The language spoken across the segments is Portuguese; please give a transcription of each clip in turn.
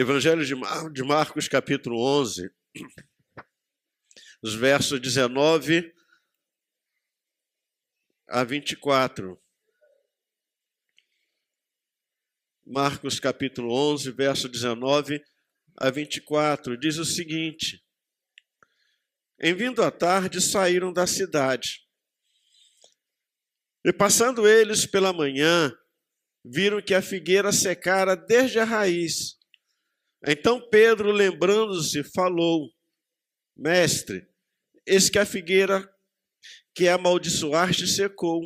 Evangelho de Marcos, capítulo 11, os versos 19 a 24. Marcos, capítulo 11, verso 19 a 24, diz o seguinte: Em vindo à tarde, saíram da cidade. E passando eles pela manhã, viram que a figueira secara desde a raiz. Então Pedro, lembrando-se, falou: Mestre, eis que a figueira que amaldiçoaste secou.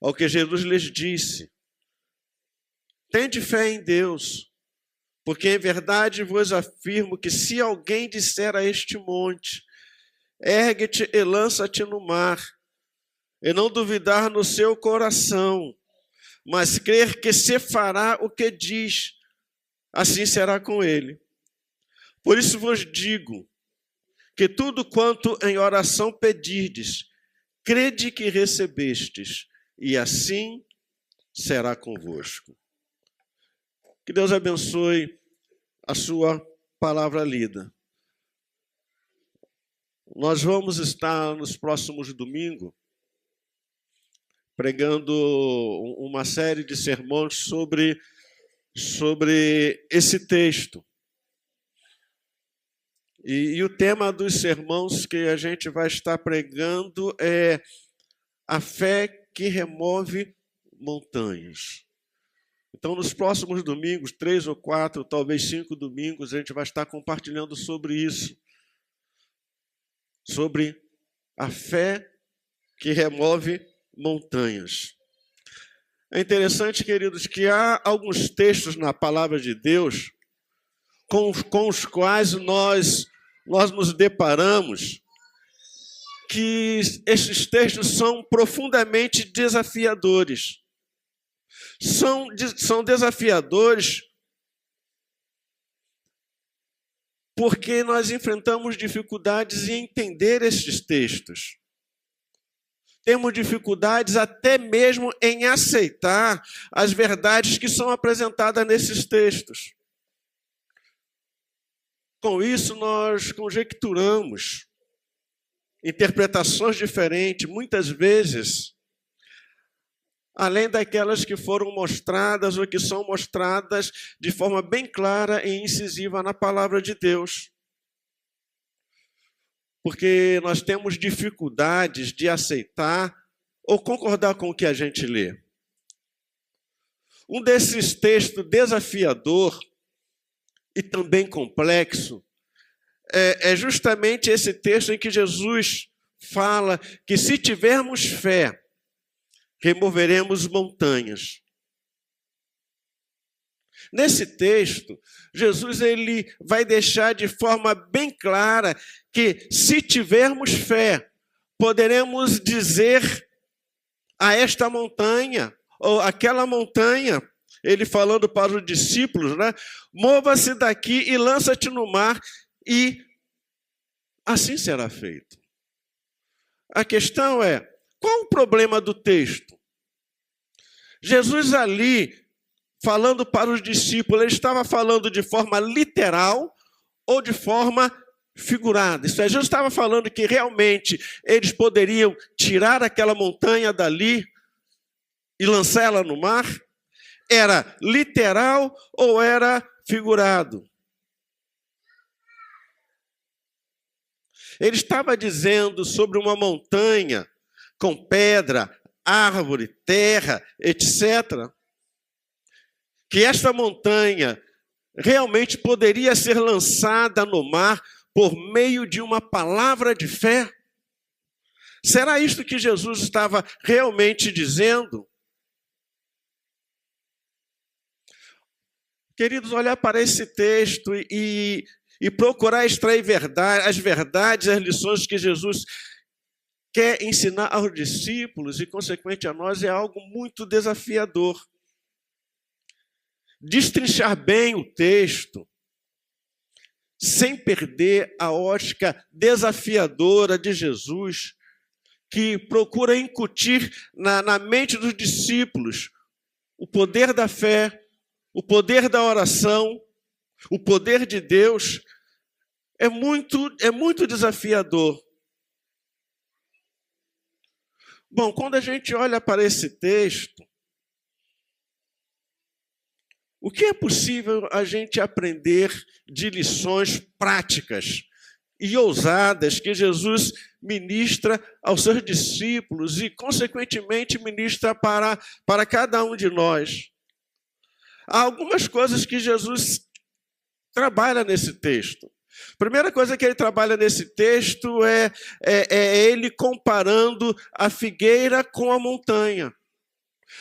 Ao que Jesus lhes disse: Tende fé em Deus, porque em verdade vos afirmo que se alguém disser a este monte, ergue-te e lança-te no mar, e não duvidar no seu coração, mas crer que se fará o que diz, assim será com ele. Por isso vos digo que tudo quanto em oração pedirdes, crede que recebestes, e assim será convosco. Que Deus abençoe a sua palavra lida. Nós vamos estar nos próximos domingos pregando uma série de sermões sobre esse texto. E o tema dos sermões que a gente vai estar pregando é a fé que remove montanhas. Então, nos próximos domingos, 3 ou 4, talvez 5 domingos, a gente vai estar compartilhando sobre isso. Sobre a fé que remove montanhas. É interessante, queridos, que há alguns textos na palavra de Deus com os quais nós nos deparamos, que esses textos são profundamente desafiadores. São desafiadores porque nós enfrentamos dificuldades em entender esses textos. Temos dificuldades até mesmo em aceitar as verdades que são apresentadas nesses textos. Com isso, nós conjecturamos interpretações diferentes, muitas vezes, além daquelas que foram mostradas ou que são mostradas de forma bem clara e incisiva na palavra de Deus. Porque nós temos dificuldades de aceitar ou concordar com o que a gente lê. Um desses textos desafiador e também complexo é justamente esse texto em que Jesus fala que se tivermos fé, removeremos montanhas. Nesse texto, Jesus ele vai deixar de forma bem clara que se tivermos fé, poderemos dizer a esta montanha, ou aquela montanha, ele falando para os discípulos, né? Mova-se daqui e lança-te no mar, e assim será feito. A questão é, qual o problema do texto? Jesus ali, falando para os discípulos, ele estava falando de forma literal ou de forma figurada. Isso é, Jesus estava falando que realmente eles poderiam tirar aquela montanha dali e lançá-la no mar? Era literal ou era figurado? Ele estava dizendo sobre uma montanha com pedra, árvore, terra, etc., que esta montanha realmente poderia ser lançada no mar por meio de uma palavra de fé? Será isto que Jesus estava realmente dizendo? Queridos, olhar para esse texto e procurar extrair as verdades, as lições que Jesus quer ensinar aos discípulos e, consequentemente, a nós, é algo muito desafiador. Destrinchar bem o texto, sem perder a ótica desafiadora de Jesus, que procura incutir na mente dos discípulos o poder da fé, o poder da oração O poder de Deus é muito desafiador. Bom, quando a gente olha para esse texto, o que é possível a gente aprender de lições práticas e ousadas que Jesus ministra aos seus discípulos e, consequentemente, ministra para cada um de nós? Há algumas coisas que Jesus trabalha nesse texto. A primeira coisa que ele trabalha nesse texto é ele comparando a figueira com a montanha.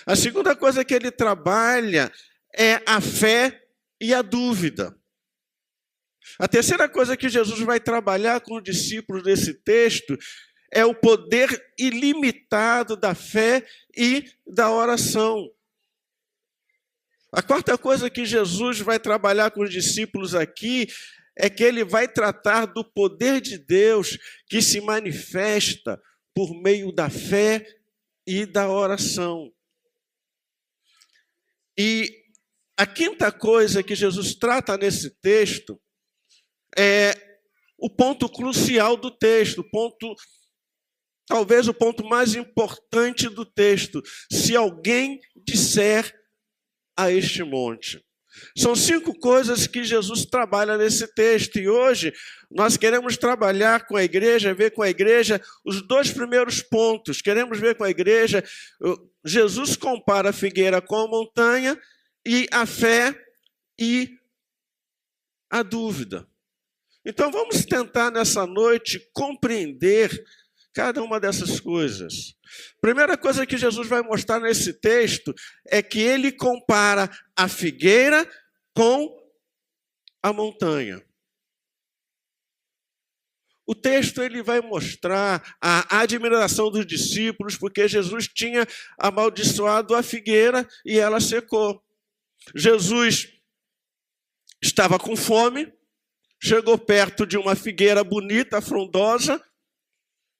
A segunda coisa que ele trabalha é a fé e a dúvida. A terceira coisa que Jesus vai trabalhar com os discípulos nesse texto é o poder ilimitado da fé e da oração. A quarta coisa que Jesus vai trabalhar com os discípulos aqui é que ele vai tratar do poder de Deus que se manifesta por meio da fé e da oração. E a quinta coisa que Jesus trata nesse texto é o ponto crucial do texto, talvez o ponto mais importante do texto. Se alguém disser a este monte. São 5 coisas que Jesus trabalha nesse texto, e hoje nós queremos trabalhar com a igreja, ver com a igreja os 2 primeiros pontos. Queremos ver com a igreja, Jesus compara a figueira com a montanha, e a fé e a dúvida. Então vamos tentar nessa noite compreender cada uma dessas coisas. Primeira coisa que Jesus vai mostrar nesse texto é que ele compara a figueira com a montanha. O texto ele vai mostrar a admiração dos discípulos, porque Jesus tinha amaldiçoado a figueira e ela secou. Jesus estava com fome, chegou perto de uma figueira bonita, frondosa,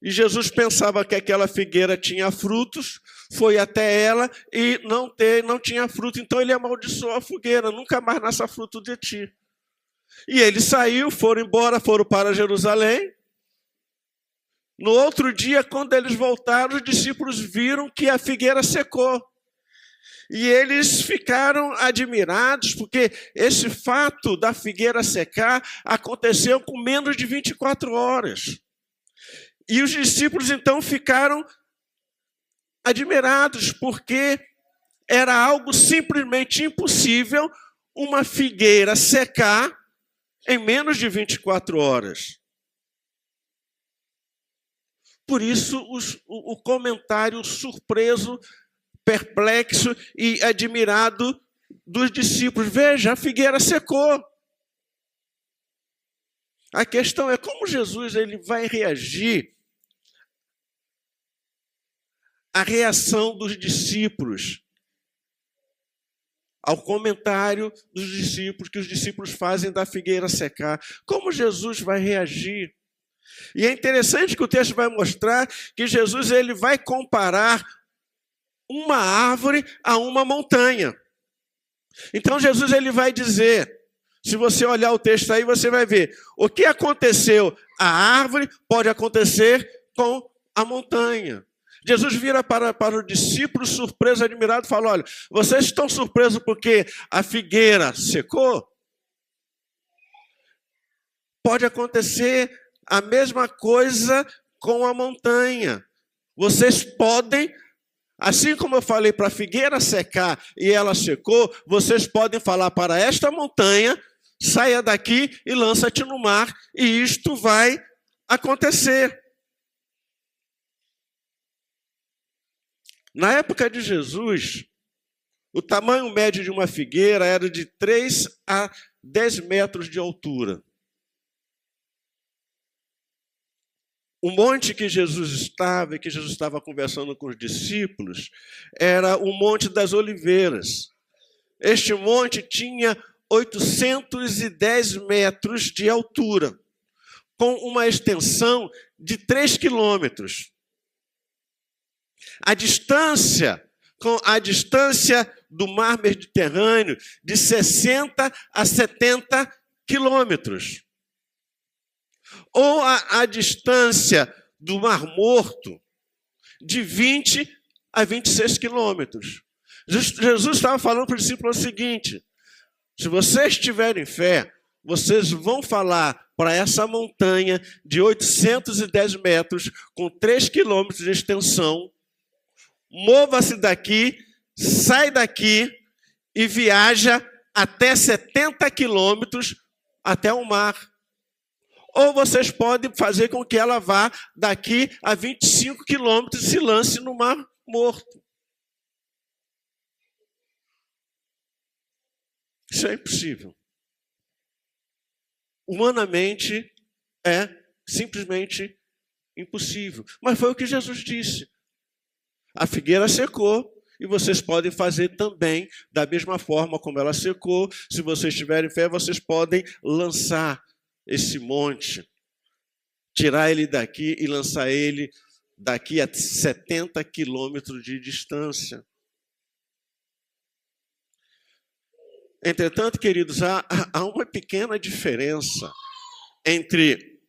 e Jesus pensava que aquela figueira tinha frutos, foi até ela e não tinha fruto. Então ele amaldiçoou a figueira, nunca mais nasça fruto de ti. E ele saiu, foram embora, foram para Jerusalém. No outro dia, quando eles voltaram, os discípulos viram que a figueira secou. E eles ficaram admirados, porque esse fato da figueira secar aconteceu com menos de 24 horas. E os discípulos, então, ficaram admirados, porque era algo simplesmente impossível uma figueira secar em menos de 24 horas. Por isso, o comentário surpreso, perplexo e admirado dos discípulos. Veja, a figueira secou. A questão é como Jesus ele vai reagir à reação dos discípulos, ao comentário dos discípulos, que os discípulos fazem da figueira secar. Como Jesus vai reagir? E é interessante que o texto vai mostrar que Jesus ele vai comparar uma árvore a uma montanha. Então Jesus ele vai dizer, se você olhar o texto aí, você vai ver o que aconteceu à árvore pode acontecer com a montanha. Jesus vira para o discípulo surpreso, admirado, e fala, olha, vocês estão surpresos porque a figueira secou? Pode acontecer a mesma coisa com a montanha. Vocês podem, assim como eu falei para a figueira secar e ela secou, vocês podem falar para esta montanha, saia daqui e lança-te no mar, e isto vai acontecer. Na época de Jesus, o tamanho médio de uma figueira era de 3 a 10 metros de altura. O monte que Jesus estava, e que Jesus estava conversando com os discípulos, era o Monte das Oliveiras. Este monte tinha 810 metros de altura, com uma extensão de 3 quilômetros. A distância do mar Mediterrâneo de 60 a 70 quilômetros. Ou a distância do Mar Morto de 20 a 26 quilômetros. Jesus estava falando para os discípulos o seguinte: se vocês tiverem fé, vocês vão falar para essa montanha de 810 metros, com 3 quilômetros de extensão, mova-se daqui, sai daqui e viaja até 70 quilômetros até o mar. Ou vocês podem fazer com que ela vá daqui a 25 quilômetros e se lance no Mar Morto. Isso é impossível. Humanamente é simplesmente impossível. Mas foi o que Jesus disse. A figueira secou e vocês podem fazer também da mesma forma como ela secou. Se vocês tiverem fé, vocês podem lançar esse monte, tirar ele daqui e lançar ele daqui a 70 quilômetros de distância. Entretanto, queridos, há uma pequena diferença entre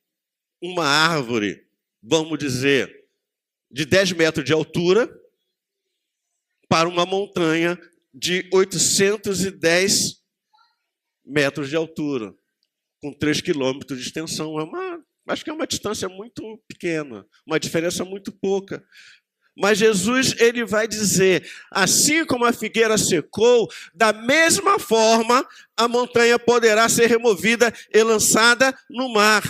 uma árvore, vamos dizer, de 10 metros de altura para uma montanha de 810 metros de altura, com 3 quilômetros de extensão. Acho que é uma distância muito pequena, uma diferença muito pouca. Mas Jesus, ele vai dizer, assim como a figueira secou, da mesma forma a montanha poderá ser removida e lançada no mar.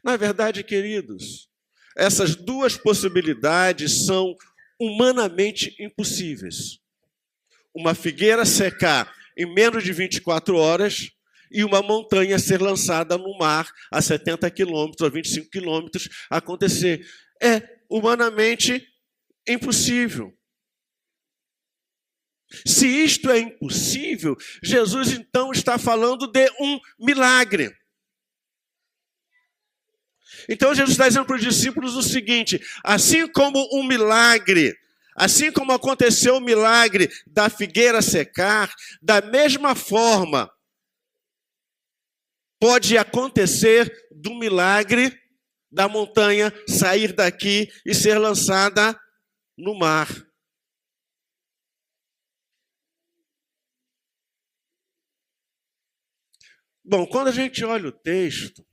Na verdade, queridos, essas duas possibilidades são humanamente impossíveis. Uma figueira secar em menos de 24 horas e uma montanha ser lançada no mar a 70 quilômetros, a 25 quilômetros, acontecer. É humanamente impossível. Se isto é impossível, Jesus então está falando de um milagre. Então Jesus está dizendo para os discípulos o seguinte: assim como um milagre, assim como aconteceu o milagre da figueira secar, da mesma forma pode acontecer do milagre da montanha sair daqui e ser lançada no mar. Bom, quando a gente olha o texto,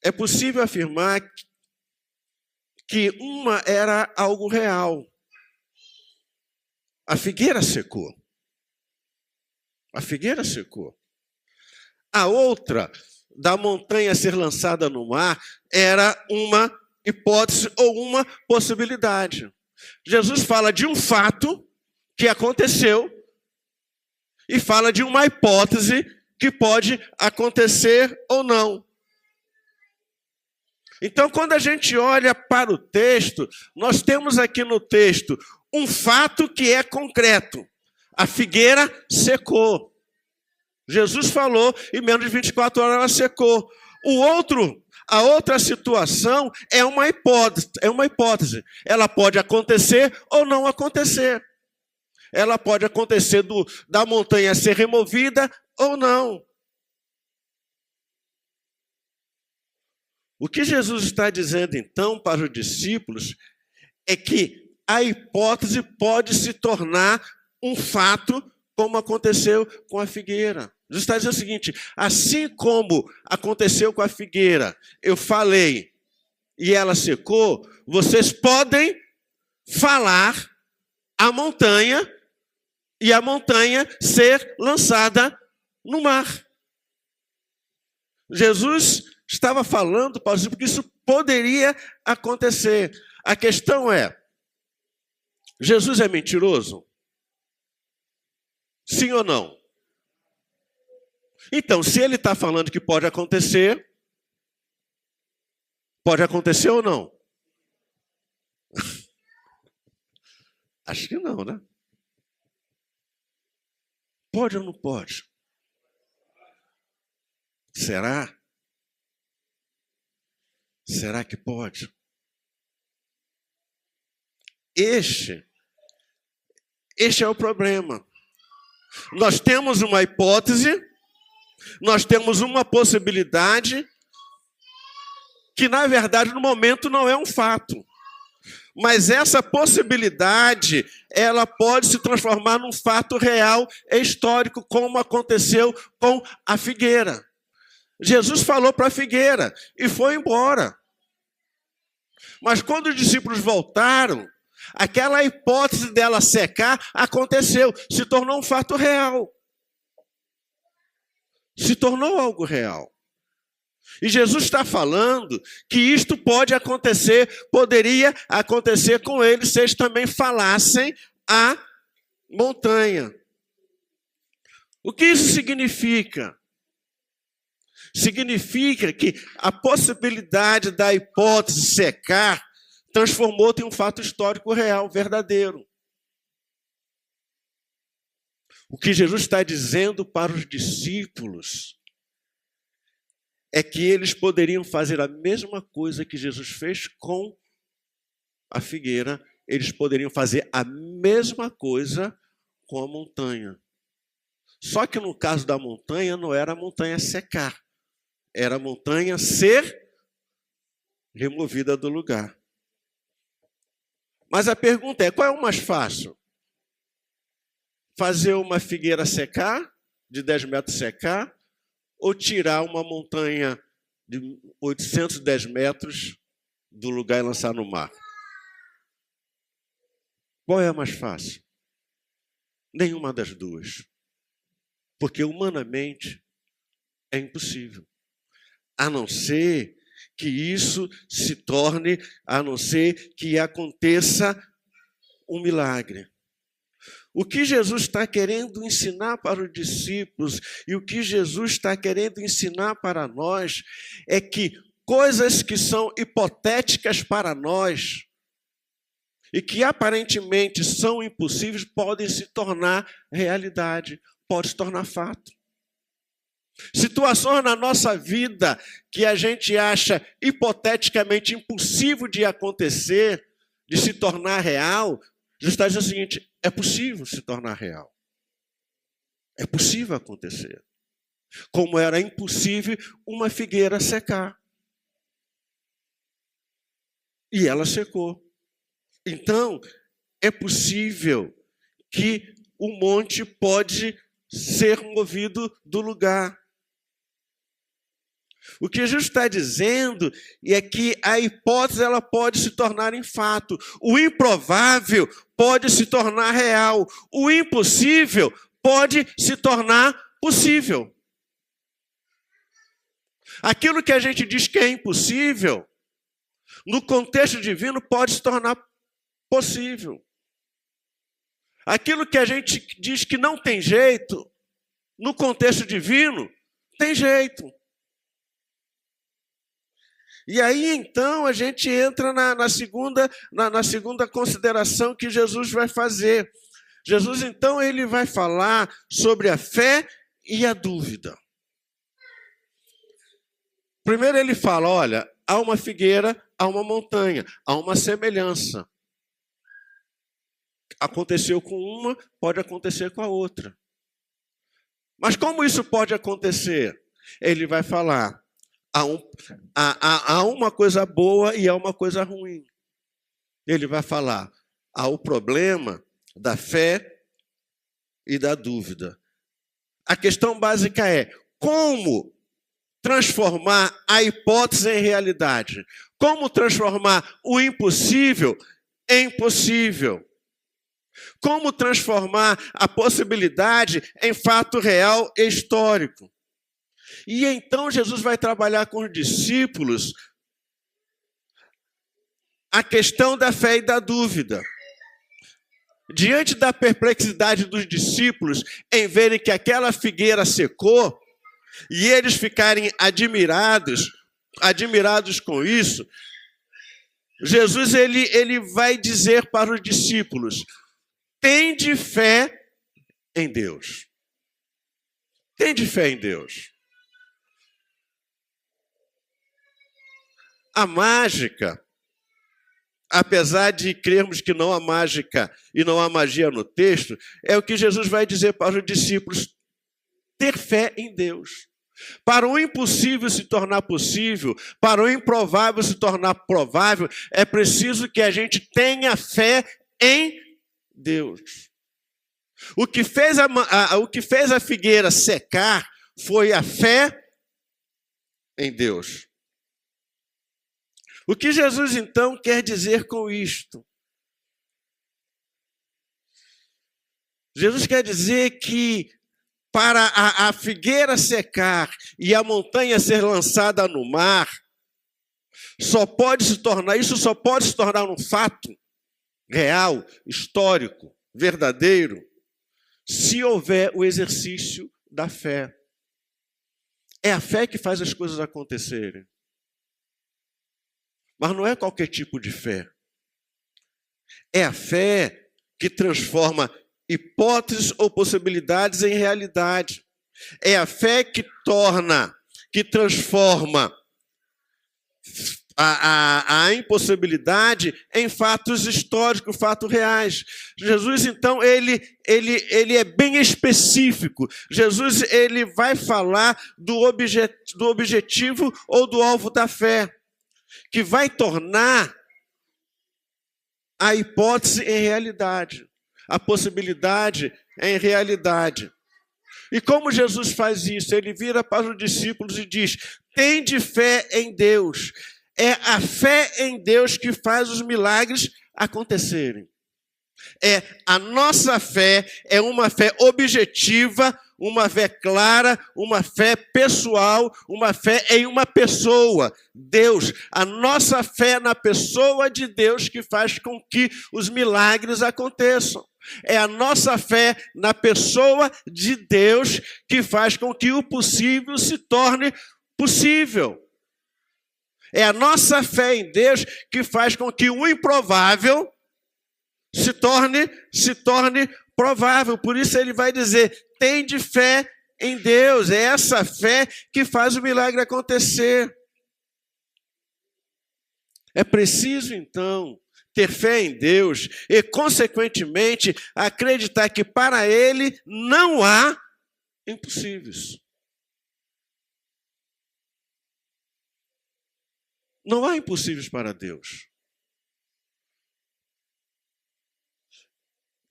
é possível afirmar que uma era algo real. A figueira secou. A figueira secou. A outra, da montanha ser lançada no mar, era uma hipótese ou uma possibilidade. Jesus fala de um fato que aconteceu e fala de uma hipótese que pode acontecer ou não. Então, quando a gente olha para o texto, nós temos aqui no texto um fato que é concreto. A figueira secou. Jesus falou, em menos de 24 horas ela secou. A outra situação é uma hipótese. Ela pode acontecer ou não acontecer. Ela pode acontecer da montanha ser removida ou não. O que Jesus está dizendo, então, para os discípulos é que a hipótese pode se tornar um fato, como aconteceu com a figueira. Jesus está dizendo o seguinte: assim como aconteceu com a figueira, eu falei e ela secou, vocês podem falar a montanha e a montanha ser lançada no mar. Jesus estava falando para os discípulos que isso poderia acontecer. A questão é: Jesus é mentiroso? Sim ou não? Então, se ele está falando que pode acontecer ou não? Acho que não, né? Pode ou não pode? Será? Será que pode? Este é o problema. Nós temos uma hipótese, nós temos uma possibilidade, que na verdade no momento não é um fato. Mas essa possibilidade, ela pode se transformar num fato real e histórico, como aconteceu com a figueira. Jesus falou para a figueira e foi embora. Mas quando os discípulos voltaram, aquela hipótese dela secar aconteceu, se tornou um fato real. Se tornou algo real. E Jesus está falando que isto pode acontecer, poderia acontecer com eles se eles também falassem a montanha. O que isso significa? Significa que a possibilidade da hipótese secar transformou-se em um fato histórico real, verdadeiro. O que Jesus está dizendo para os discípulos é que eles poderiam fazer a mesma coisa que Jesus fez com a figueira, eles poderiam fazer a mesma coisa com a montanha. Só que no caso da montanha, não era a montanha secar, era a montanha ser removida do lugar. Mas a pergunta é, qual é o mais fácil? Fazer uma figueira secar, de 10 metros secar, ou tirar uma montanha de 810 metros do lugar e lançar no mar? Qual é a mais fácil? Nenhuma das duas. Porque humanamente é impossível. A não ser que isso se torne, a não ser que aconteça um milagre. O que Jesus está querendo ensinar para os discípulos e o que Jesus está querendo ensinar para nós é que coisas que são hipotéticas para nós e que aparentemente são impossíveis podem se tornar realidade, podem se tornar fato. Situações na nossa vida que a gente acha hipoteticamente impossível de acontecer, de se tornar real, Jesus está dizendo o seguinte, é possível se tornar real. É possível acontecer. Como era impossível uma figueira secar. E ela secou. Então, é possível que o monte pode ser movido do lugar. O que Jesus está dizendo é que a hipótese ela pode se tornar em fato. O improvável pode se tornar real. O impossível pode se tornar possível. Aquilo que a gente diz que é impossível, no contexto divino, pode se tornar possível. Aquilo que a gente diz que não tem jeito, no contexto divino, tem jeito. E aí, então, a gente entra na segunda consideração que Jesus vai fazer. Jesus, então, ele vai falar sobre a fé e a dúvida. Primeiro ele fala, olha, há uma figueira, há uma montanha, há uma semelhança. Aconteceu com uma, pode acontecer com a outra. Mas como isso pode acontecer? Ele vai falar, há uma coisa boa e há uma coisa ruim. Ele vai falar, há o problema da fé e da dúvida. A questão básica é, como transformar a hipótese em realidade? Como transformar o impossível em possível? Como transformar a possibilidade em fato real e histórico? E então Jesus vai trabalhar com os discípulos a questão da fé e da dúvida. Diante da perplexidade dos discípulos em verem que aquela figueira secou e eles ficarem admirados com isso, Jesus ele vai dizer para os discípulos, tende fé em Deus. Tende fé em Deus. A mágica apesar de crermos que não há mágica e não há magia no texto, é o que Jesus vai dizer para os discípulos: ter fé em Deus. Para o impossível se tornar possível, para o improvável se tornar provável, é preciso que a gente tenha fé em Deus. O que fez a figueira secar foi a fé em Deus. O que Jesus, então, quer dizer com isto? Jesus quer dizer que para a figueira secar e a montanha ser lançada no mar, isso só pode se tornar um fato real, histórico, verdadeiro, se houver o exercício da fé. É a fé que faz as coisas acontecerem. Mas não é qualquer tipo de fé. É a fé que transforma hipóteses ou possibilidades em realidade. É a fé que transforma a impossibilidade em fatos históricos, fatos reais. Jesus, então, ele é bem específico. Jesus, ele vai falar do objetivo ou do alvo da fé, que vai tornar a hipótese em realidade, a possibilidade em realidade. E como Jesus faz isso? Ele vira para os discípulos e diz: tende fé em Deus. É a fé em Deus que faz os milagres acontecerem. A nossa fé é uma fé objetiva, uma fé clara, uma fé pessoal, uma fé em uma pessoa, Deus. A nossa fé na pessoa de Deus que faz com que os milagres aconteçam. É a nossa fé na pessoa de Deus que faz com que o possível se torne possível. É a nossa fé em Deus que faz com que o improvável se torne provável. Por isso ele vai dizer: tende fé em Deus. É essa fé que faz o milagre acontecer. É preciso, então, ter fé em Deus e, consequentemente, acreditar que para Ele não há impossíveis. Não há impossíveis para Deus.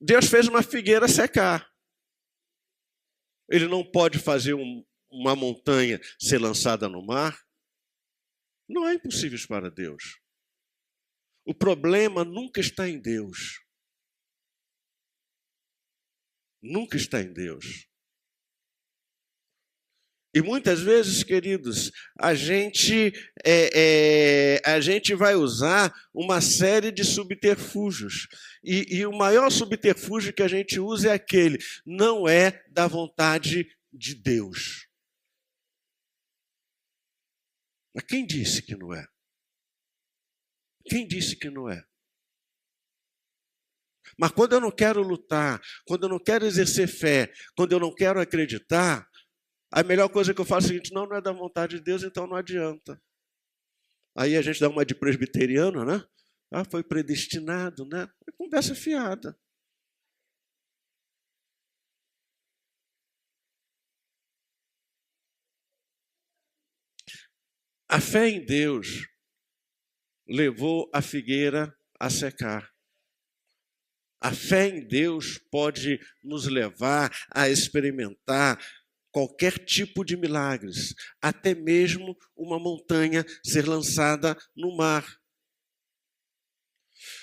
Deus fez uma figueira secar. Ele não pode fazer uma montanha ser lançada no mar. Não há impossíveis para Deus. O problema nunca está em Deus. Nunca está em Deus. E muitas vezes, queridos, a gente vai usar uma série de subterfúgios. E o maior subterfúgio que a gente usa é aquele: não é da vontade de Deus. Mas quem disse que não é? Quem disse que não é? Mas quando eu não quero lutar, quando eu não quero exercer fé, quando eu não quero acreditar, a melhor coisa que eu faço é o seguinte: não é da vontade de Deus, então não adianta. Aí a gente dá uma de presbiteriano, né? Foi predestinado, né? É conversa fiada. A fé em Deus levou a figueira a secar. A fé em Deus pode nos levar a experimentar qualquer tipo de milagres, até mesmo uma montanha ser lançada no mar.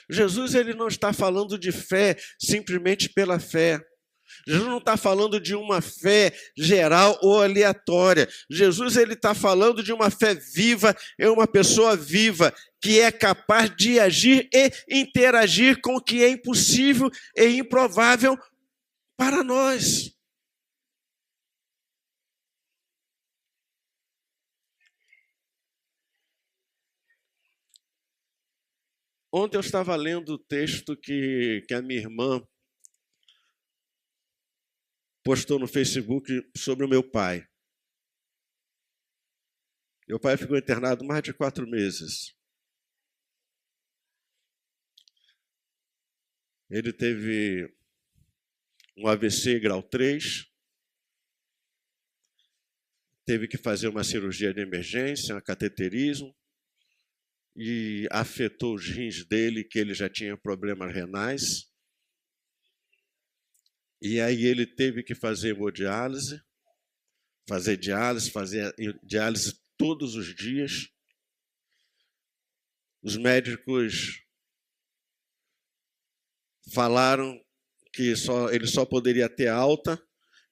Jesus, ele não está falando de fé simplesmente pela fé. Jesus não está falando de uma fé geral ou aleatória. Jesus, ele está falando de uma fé viva, é uma pessoa viva que é capaz de agir e interagir com o que é impossível e improvável para nós. Ontem eu estava lendo o texto que a minha irmã postou no Facebook sobre o meu pai. Meu pai ficou internado mais de 4 meses. Ele teve um AVC grau 3, teve que fazer uma cirurgia de emergência, um cateterismo, e afetou os rins dele, que ele já tinha problemas renais. E aí ele teve que fazer hemodiálise, fazer diálise todos os dias. Os médicos falaram que ele só poderia ter alta,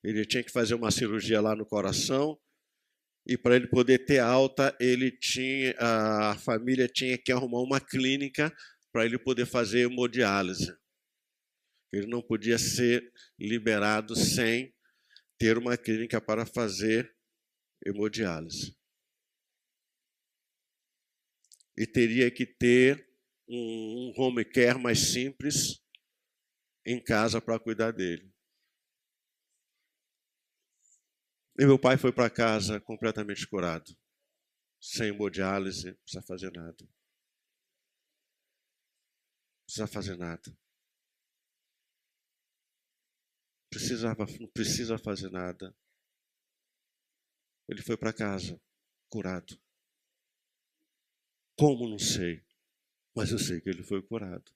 ele tinha que fazer uma cirurgia lá no coração, e para ele poder ter alta, a família tinha que arrumar uma clínica para ele poder fazer hemodiálise. Ele não podia ser liberado sem ter uma clínica para fazer hemodiálise. E teria que ter um home care mais simples em casa para cuidar dele. E meu pai foi para casa completamente curado, sem hemodiálise, não precisa fazer nada. Não precisa fazer nada. Não precisa fazer nada. Ele foi para casa, curado. Como? Não sei. Mas eu sei que ele foi curado.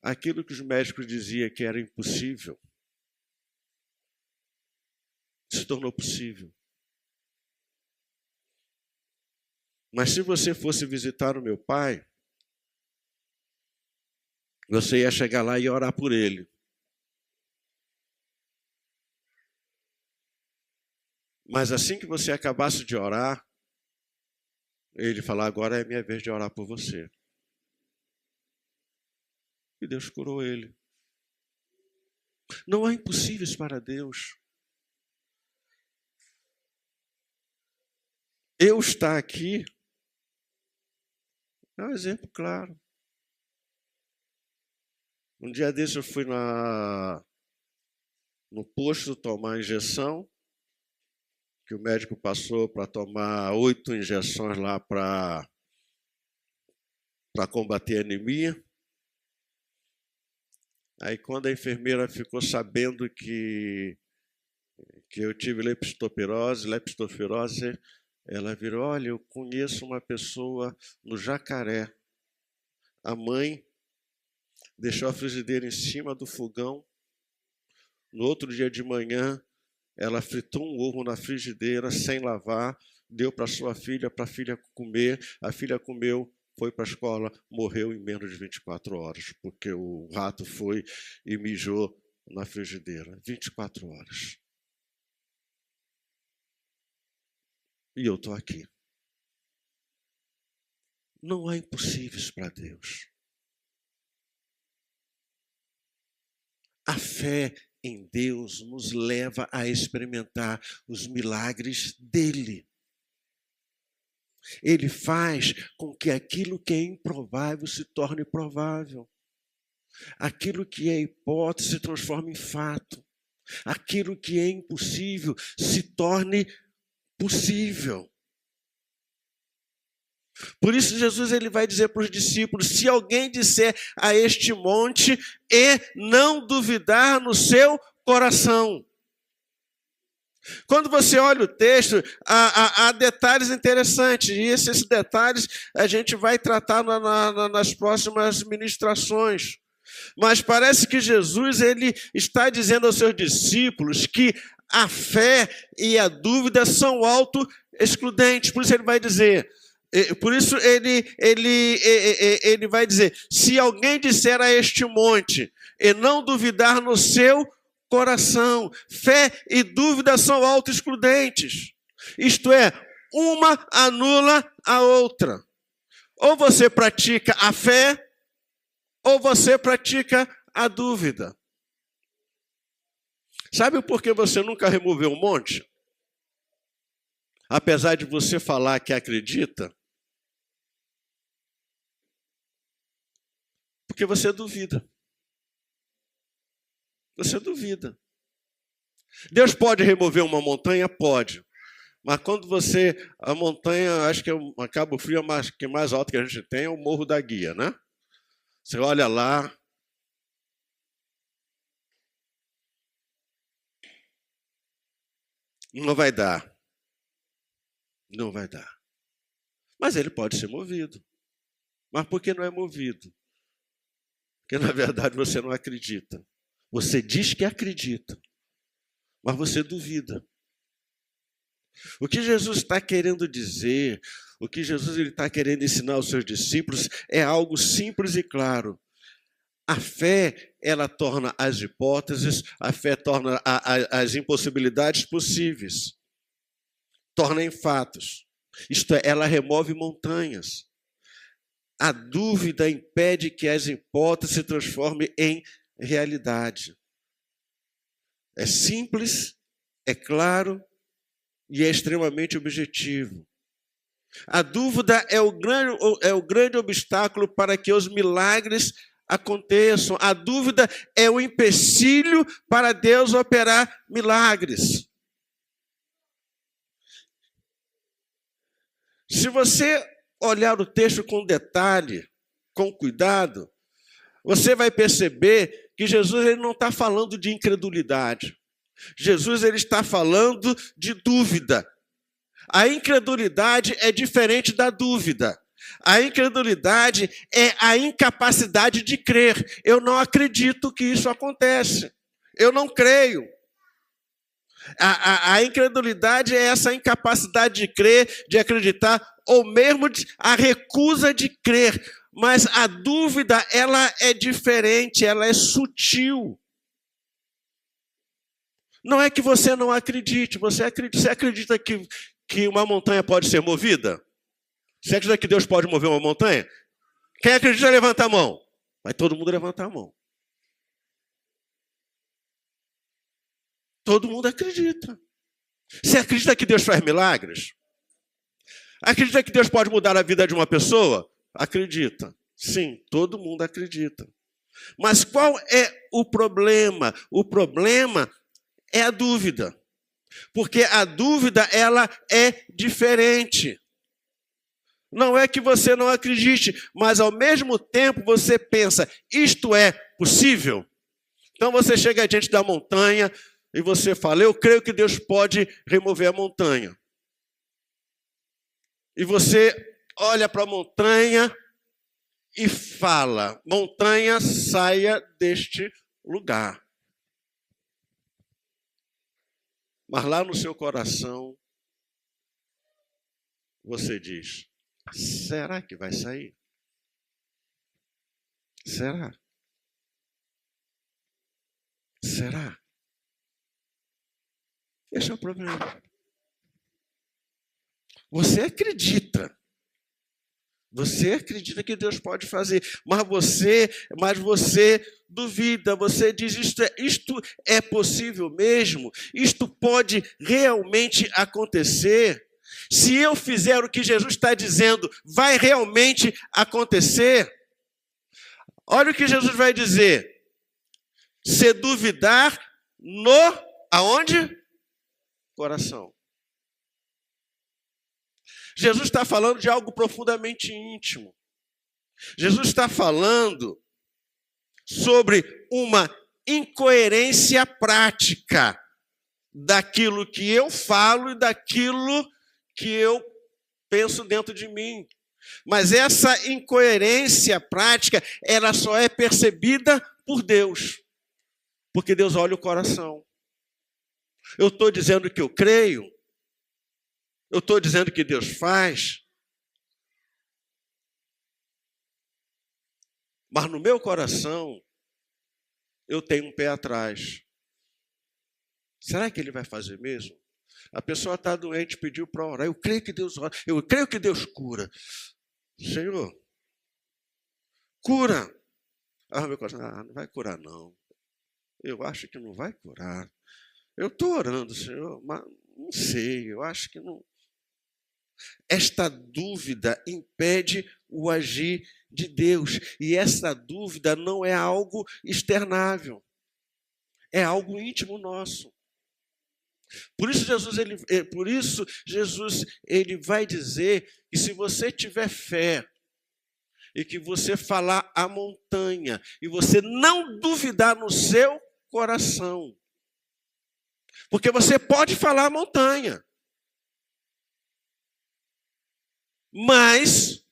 Aquilo que os médicos diziam que era impossível, se tornou possível. Mas se você fosse visitar o meu pai, você ia chegar lá e ia orar por ele. Mas assim que você acabasse de orar, ele falar: agora é minha vez de orar por você. E Deus curou ele. Não há impossíveis para Deus. Eu estar aqui é um exemplo claro. Um dia desse eu fui no posto tomar injeção, que o médico passou para tomar 8 injeções lá para combater a anemia. Aí quando a enfermeira ficou sabendo que eu tive leptospirose, ela virou: olha, eu conheço uma pessoa no Jacaré. A mãe deixou a frigideira em cima do fogão. No outro dia de manhã, ela fritou um ovo na frigideira sem lavar, deu para sua filha, para a filha comer. A filha comeu, foi para a escola, morreu em menos de 24 horas, porque o rato foi e mijou na frigideira. 24 horas. E eu estou aqui. Não há impossíveis para Deus. A fé em Deus nos leva a experimentar os milagres dele. Ele faz com que aquilo que é improvável se torne provável. Aquilo que é hipótese se transforme em fato. Aquilo que é impossível se torne possível. Por isso Jesus ele vai dizer para os discípulos: se alguém disser a este monte e não duvidar no seu coração. Quando você olha o texto, há detalhes interessantes, e esses detalhes a gente vai tratar nas próximas ministrações. Mas parece que Jesus ele está dizendo aos seus discípulos que a fé e a dúvida são auto-excludentes. Por isso ele vai dizer... Por isso ele vai dizer: se alguém disser a este monte e não duvidar no seu coração, fé e dúvida são auto-excludentes. Isto é, uma anula a outra. Ou você pratica a fé, ou você pratica a dúvida. Sabe por que você nunca removeu um monte? Apesar de você falar que acredita, porque você duvida. Você duvida. Deus pode remover uma montanha? Pode. Mas quando a montanha, acho que a Cabo Frio, que é mais alto que a gente tem, é o Morro da Guia, né? Você olha lá, não vai dar. Não vai dar. Mas ele pode ser movido. Mas por que não é movido? Porque, na verdade, você não acredita. Você diz que acredita, mas você duvida. O que Jesus está querendo dizer, o que Jesus está querendo ensinar aos seus discípulos é algo simples e claro. A fé, ela torna as hipóteses, a fé torna as impossibilidades possíveis. Torna em fatos. Isto é, ela remove montanhas. A dúvida impede que as hipóteses se transformem em realidade. É simples, é claro e é extremamente objetivo. A dúvida é o grande obstáculo para que os milagres aconteçam. A dúvida é o empecilho para Deus operar milagres. Se você olhar o texto com detalhe, com cuidado, você vai perceber que Jesus ele não está falando de incredulidade. Jesus ele está falando de dúvida. A incredulidade é diferente da dúvida. A incredulidade é a incapacidade de crer. Eu não acredito que isso acontece. Eu não creio. A incredulidade é essa incapacidade de crer, de acreditar, ou mesmo a recusa de crer. Mas a dúvida, ela é diferente, ela é sutil. Não é que você não acredite, você acredita que uma montanha pode ser movida? Você acredita que Deus pode mover uma montanha? Quem acredita, levanta a mão. Vai todo mundo levantar a mão. Todo mundo acredita. Você acredita que Deus faz milagres? Acredita que Deus pode mudar a vida de uma pessoa? Acredita. Sim, todo mundo acredita. Mas qual é o problema? O problema é a dúvida. Porque a dúvida, ela é diferente. Não é que você não acredite, mas ao mesmo tempo você pensa, isto é possível? Então você chega diante da montanha e você fala, eu creio que Deus pode remover a montanha. E você olha para a montanha e fala, montanha, saia deste lugar. Mas lá no seu coração, você diz, será que vai sair? Será? Será? Esse é o problema. Você acredita. Você acredita que Deus pode fazer, mas você duvida, você diz, isto é possível mesmo? Isto pode realmente acontecer? Se eu fizer o que Jesus está dizendo, vai realmente acontecer? Olha o que Jesus vai dizer. Se duvidar aonde? Coração. Jesus está falando de algo profundamente íntimo. Jesus está falando sobre uma incoerência prática daquilo que eu falo e daquilo que eu penso dentro de mim. Mas essa incoerência prática, ela só é percebida por Deus. Porque Deus olha o coração. Eu estou dizendo que eu creio. Eu estou dizendo que Deus faz. Mas no meu coração, eu tenho um pé atrás. Será que Ele vai fazer mesmo? A pessoa está doente, pediu para orar. Eu creio que Deus ora. Eu creio que Deus cura. Senhor, cura. Meu coração, não vai curar não. Eu acho que não vai curar. Eu estou orando, Senhor, mas não sei, eu acho que não. Esta dúvida impede o agir de Deus. E essa dúvida não é algo externável. É algo íntimo nosso. Por isso Jesus ele vai dizer que se você tiver fé e que você falar a montanha e você não duvidar no seu coração, porque você pode falar a montanha, mas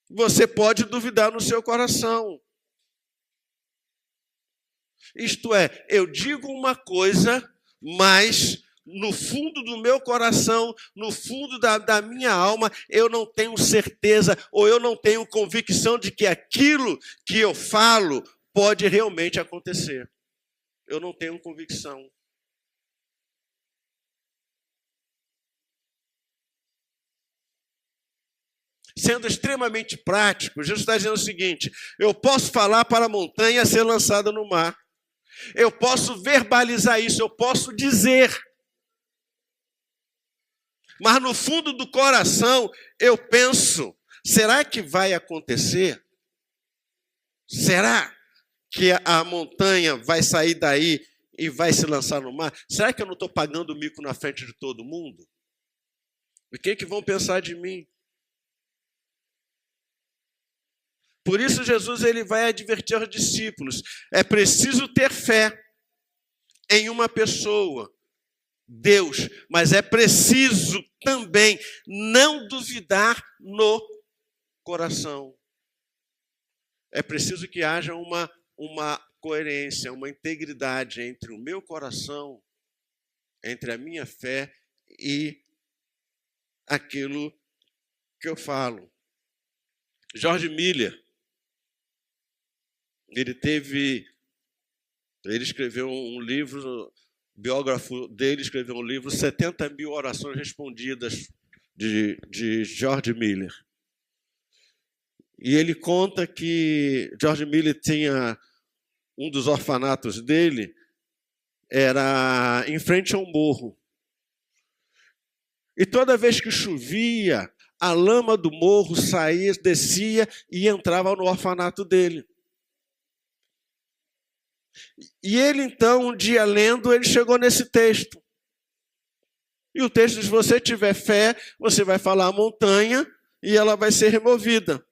você pode duvidar no seu coração. Isto é, eu digo uma coisa, mas no fundo do meu coração, no fundo da minha alma, eu não tenho certeza ou eu não tenho convicção de que aquilo que eu falo pode realmente acontecer. Eu não tenho convicção. Sendo extremamente prático, Jesus está dizendo o seguinte: eu posso falar para a montanha ser lançada no mar. Eu posso verbalizar isso, eu posso dizer. Mas no fundo do coração, eu penso, será que vai acontecer? Será que a montanha vai sair daí e vai se lançar no mar? Será que eu não estou pagando o mico na frente de todo mundo? O que vão pensar de mim? Por isso Jesus ele vai advertir aos discípulos: é preciso ter fé em uma pessoa, Deus, mas é preciso também não duvidar no coração. É preciso que haja uma coerência, uma integridade entre o meu coração, entre a minha fé e aquilo que eu falo. George Miller, ele escreveu um livro, o biógrafo dele escreveu um livro, 70.000 orações respondidas, de George Miller. E ele conta que George Miller tinha um dos orfanatos dele, era em frente a um morro. E toda vez que chovia, a lama do morro saía, descia e entrava no orfanato dele. E ele, então, um dia lendo, ele chegou nesse texto. E o texto diz: se você tiver fé, você vai falar a montanha e ela vai ser removida.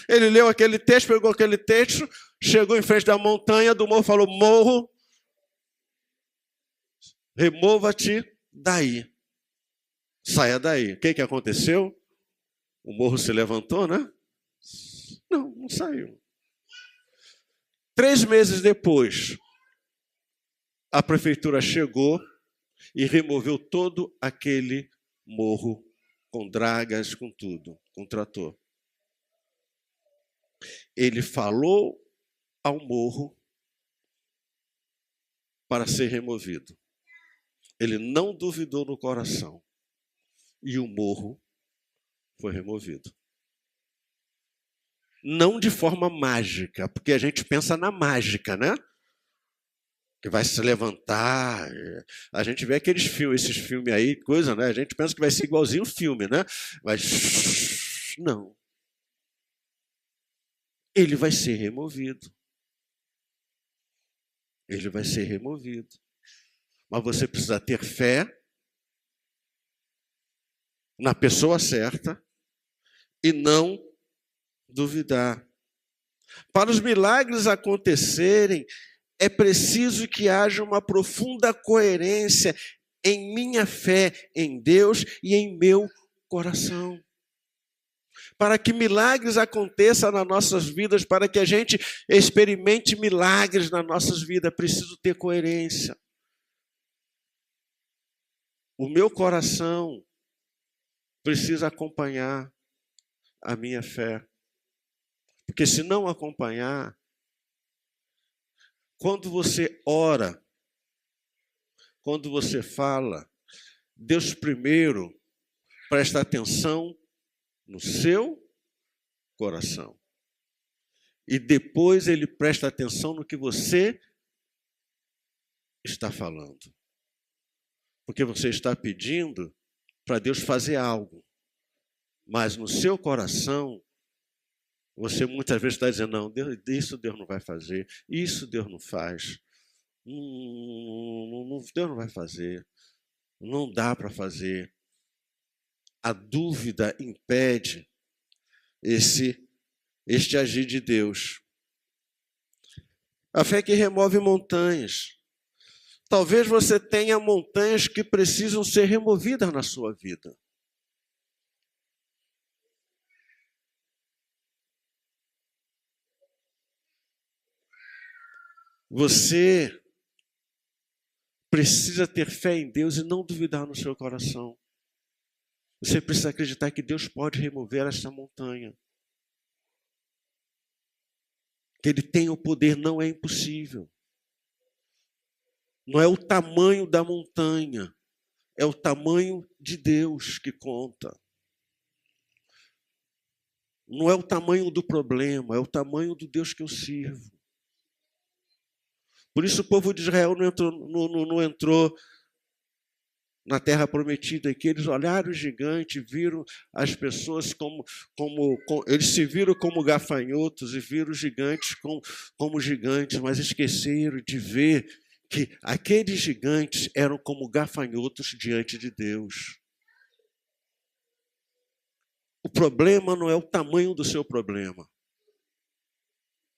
Ele leu aquele texto, pegou aquele texto, chegou em frente da montanha, do morro, falou: morro, remova-te daí. Saia daí. O que aconteceu? O morro se levantou, né? Não saiu. 3 meses depois, a prefeitura chegou e removeu todo aquele morro, com dragas, com tudo, com trator. Ele falou ao morro para ser removido. Ele não duvidou no coração. E o morro foi removido. Não de forma mágica, porque a gente pensa na mágica, né? Que vai se levantar. A gente vê aqueles filmes, esses filmes aí, coisa, né? A gente pensa que vai ser igualzinho o filme, né? Mas não. Ele vai ser removido. Ele vai ser removido. Mas você precisa ter fé na pessoa certa e não duvidar. Para os milagres acontecerem, é preciso que haja uma profunda coerência em minha fé em Deus e em meu coração. Para que milagres aconteçam nas nossas vidas, para que a gente experimente milagres nas nossas vidas, é preciso ter coerência. O meu coração precisa acompanhar a minha fé. Porque se não acompanhar, quando você ora, quando você fala, Deus primeiro presta atenção no seu coração. E depois ele presta atenção no que você está falando. Porque você está pedindo para Deus fazer algo. Mas no seu coração, você muitas vezes está dizendo: não, isso Deus não vai fazer, isso Deus não faz. Deus não vai fazer. Não dá para fazer. A dúvida impede este agir de Deus. A fé que remove montanhas. Talvez você tenha montanhas que precisam ser removidas na sua vida. Você precisa ter fé em Deus e não duvidar no seu coração. Você precisa acreditar que Deus pode remover essa montanha. Que Ele tem o poder, não é impossível. Não é o tamanho da montanha, é o tamanho de Deus que conta. Não é o tamanho do problema, é o tamanho do Deus que eu sirvo. Por isso o povo de Israel não entrou na terra prometida, que eles olharam o gigante, viram as pessoas eles se viram como gafanhotos e viram os gigantes como gigantes, mas esqueceram de ver que aqueles gigantes eram como gafanhotos diante de Deus. O problema não é o tamanho do seu problema.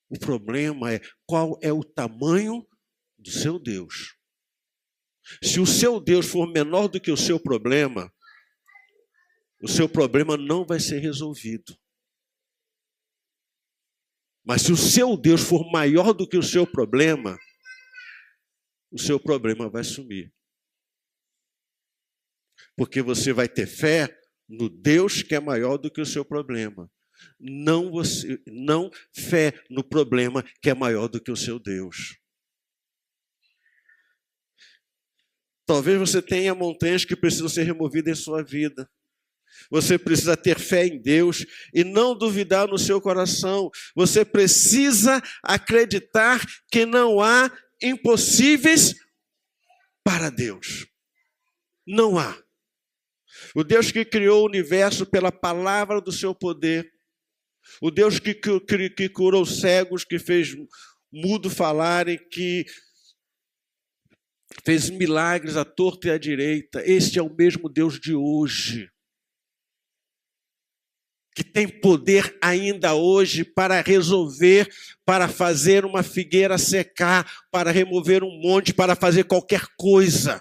O problema é qual é o tamanho do seu Deus. Se o seu Deus for menor do que o seu problema não vai ser resolvido. Mas se o seu Deus for maior do que o seu problema vai sumir. Porque você vai ter fé no Deus que é maior do que o seu problema. Não fé no problema que é maior do que o seu Deus. Talvez você tenha montanhas que precisam ser removidas em sua vida. Você precisa ter fé em Deus e não duvidar no seu coração. Você precisa acreditar que não há impossíveis para Deus. Não há. O Deus que criou o universo pela palavra do seu poder. O Deus que curou cegos, que fez mudo falarem, que fez milagres à torta e à direita. Este é o mesmo Deus de hoje, que tem poder ainda hoje para resolver, para fazer uma figueira secar, para remover um monte, para fazer qualquer coisa.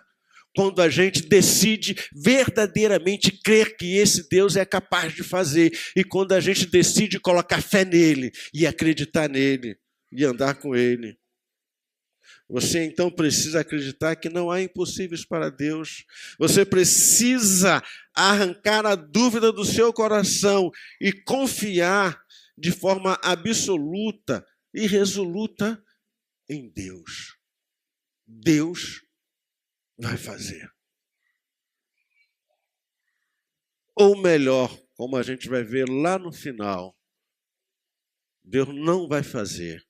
Quando a gente decide verdadeiramente crer que esse Deus é capaz de fazer. E quando a gente decide colocar fé nele e acreditar nele e andar com ele. Você então precisa acreditar que não há impossíveis para Deus. Você precisa arrancar a dúvida do seu coração e confiar de forma absoluta e resoluta em Deus. Deus vai fazer. Ou melhor, como a gente vai ver lá no final, Deus não vai fazer.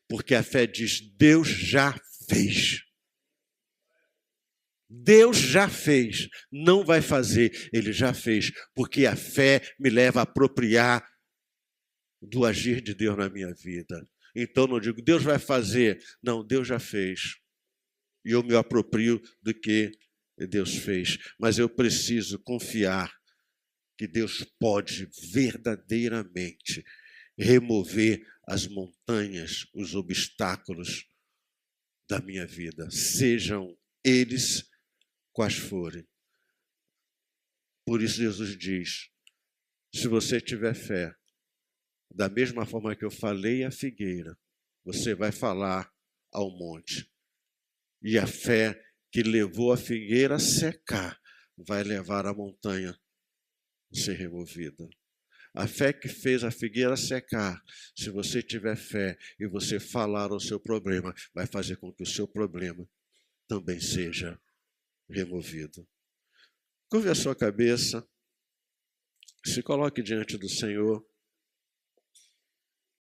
Porque a fé diz, Deus já fez. Deus já fez, não vai fazer, Ele já fez. Porque a fé me leva a apropriar do agir de Deus na minha vida. Então não digo, Deus vai fazer. Não, Deus já fez. E eu me aproprio do que Deus fez. Mas eu preciso confiar que Deus pode verdadeiramente remover as montanhas, os obstáculos da minha vida, sejam eles quais forem. Por isso Jesus diz, se você tiver fé, da mesma forma que eu falei à figueira, você vai falar ao monte. E a fé que levou a figueira a secar, vai levar a montanha a ser removida. A fé que fez a figueira secar, se você tiver fé e você falar o seu problema, vai fazer com que o seu problema também seja removido. Curve a sua cabeça, se coloque diante do Senhor.